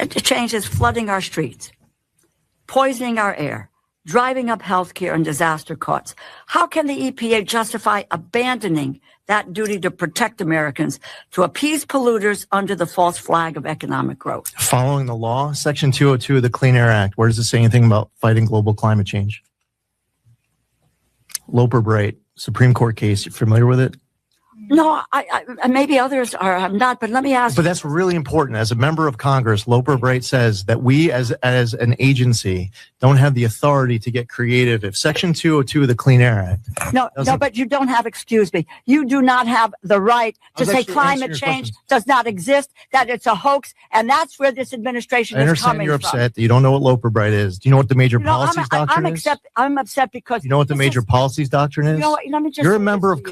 change is flooding our streets, poisoning our air, driving up healthcare and disaster costs. How can the EPA justify abandoning that duty to protect Americans to appease polluters under the false flag of economic growth? Following the law, Section 202 of the Clean Air Act, where does it say anything about fighting global climate change? Loper Bright, Supreme Court case. You familiar with it? No, I maybe others are. I'm not, but let me ask. But that's really important. As a member of Congress, Loper Bright says that we as an agency don't have the authority to get creative. If Section 202 of the Clean Air Act. No, but you don't have, excuse me, you do not have the right to say climate change does not exist, that it's a hoax, and that's where this administration is coming from. I understand you're upset that you don't know what Loper Bright is. Do you know what the major policies doctrine is? I'm upset because. You know what the major policies doctrine is? Let me just. You're a member of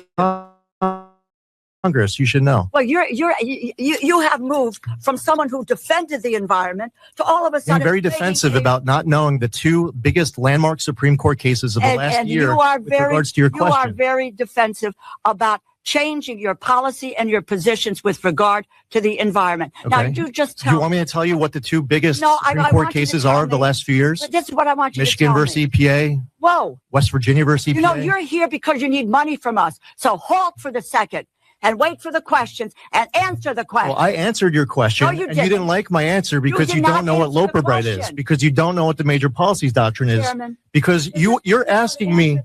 Congress, you should know. Well, you have moved from someone who defended the environment to all of a sudden being very defensive about not knowing the two biggest landmark Supreme Court cases of the last year with regards to your question. You are very defensive about changing your policy and your positions with regard to the environment. Okay. Now, you just tell me. Do you want me to tell you what the two biggest Supreme Court cases are of the last few years? But this is what I want you Michigan to tell versus me. EPA. Whoa. West Virginia versus EPA. You know, you're here because you need money from us. So halt for the second. And wait for the questions and answer the question. Well, I answered your question, and you didn't like my answer because you don't know what Loper Bright is, because you don't know what the major policies doctrine is, because you're asking me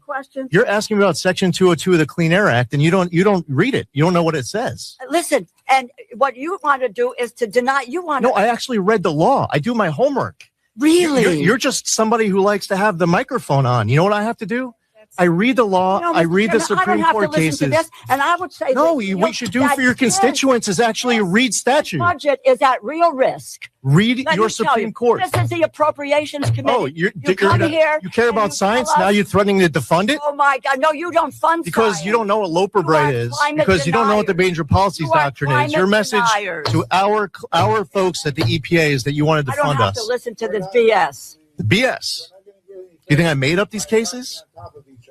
about Section 202 of the Clean Air Act, and you don't read it. You don't know what it says. Listen, and what you want to do is to deny. No, I actually read the law. I do my homework. Really? You're just somebody who likes to have the microphone on. You know what I have to do? I read the law. I read the Supreme Court cases. And I would say what you should do for your constituents is actually read statute. The budget is at real risk. Read your Supreme Court. This is the Appropriations Committee. Oh, you care about science? Now you're threatening to defund it? Oh, my God. No, you don't fund because science. You don't know what Loper Bright is. Because you don't know what the major policies doctrine is. Your message to our folks at the EPA is that you wanted to fund us. I don't have to listen to this BS. BS? You think I made up these cases?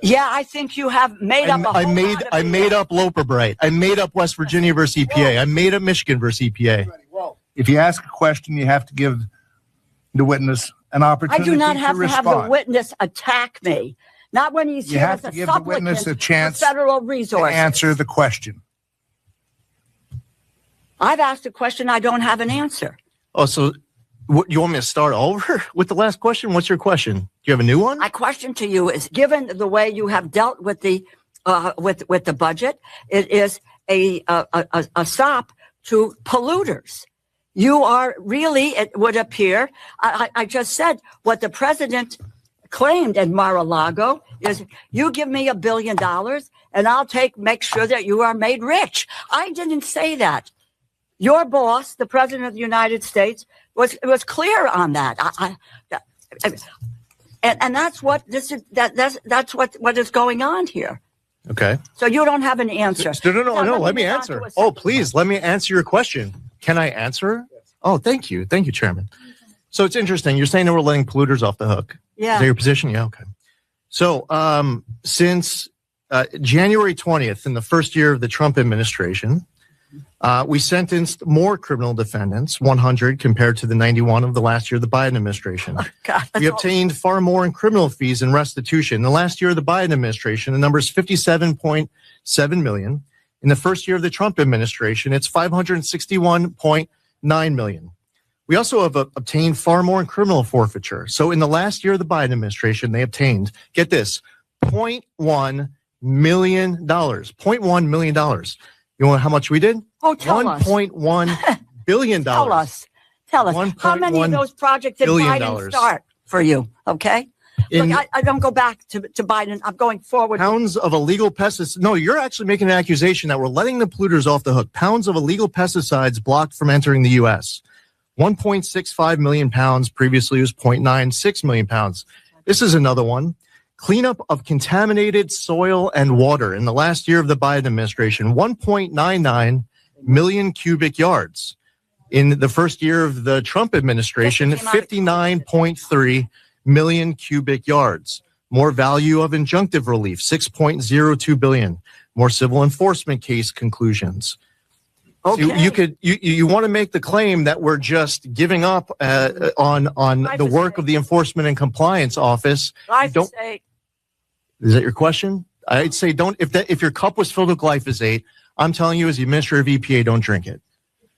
Yeah, I think you have made up. I made up Loper Bright. I made up West Virginia versus EPA. I made up Michigan versus EPA. If you ask a question, you have to give the witness an opportunity to respond. I do not have to have the witness attack me. Not when he's here as a supplicant. You have to give the witness a chance federal resources to answer the question. I've asked a question. I don't have an answer. Oh, so what, you want me to start over with the last question? What's your question? Do you have a new one? My question to you is, given the way you have dealt with the with the budget, it is a stop to polluters. You are really, it would appear, I just said what the president claimed at Mar-a-Lago is, you give me $1 billion and I'll make sure that you are made rich. I didn't say that. Your boss, the president of the United States, was clear on that. And that's what this is. That's what is going on here. Okay. So you don't have an answer. No. Let me answer. Oh, please, let me answer your question. Can I answer? Yes. Oh, thank you, Chairman. So it's interesting. You're saying that we're letting polluters off the hook. Yeah. Is that your position? Yeah. Okay. So since January 20th, in the first year of the Trump administration, we sentenced more criminal defendants, 100 compared to the 91 of the last year of the Biden administration. Oh, God, we obtained far more in criminal fees and restitution. In the last year of the Biden administration, the number is $57.7 million. In the first year of the Trump administration, it's $561.9 million. We also have obtained far more in criminal forfeiture. So in the last year of the Biden administration, they obtained, get this, $0.1 million. $0.1 million. You know how much we did? Oh, tell us. $1.1 billion. Tell us. How many of those projects did Biden start for you? Okay. Look, I don't go back to Biden. I'm going forward. Pounds of illegal pesticides. No, you're actually making an accusation that we're letting the polluters off the hook. Pounds of illegal pesticides blocked from entering the U.S. 1.65 million pounds. Previously, it was 0.96 million pounds. This is another one. Cleanup of contaminated soil and water in the last year of the Biden administration, 1.99 million cubic yards. In the first year of the Trump administration, 59.3 million cubic yards. More value of injunctive relief, 6.02 billion. More civil enforcement case conclusions. Okay. You want to make the claim that we're just giving up on the work of the Enforcement and Compliance Office. Glyphosate. Is that your question? I'd say don't. If your cup was filled with glyphosate, I'm telling you, as the administrator of EPA, don't drink it.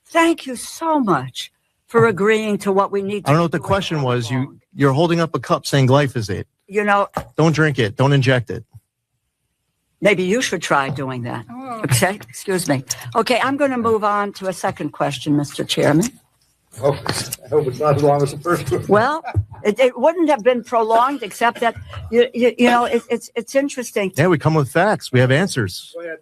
Thank you so much for agreeing to what we need to do. I don't know what the question was. You're holding up a cup saying glyphosate. You know, don't drink it. Don't inject it. Maybe you should try doing that. Okay, excuse me. Okay, I'm going to move on to a second question, Mr. Chairman. Oh, I hope it's not as long as the first one. Well, it wouldn't have been prolonged, except that you know it's interesting. Yeah, we come with facts. We have answers. Go ahead.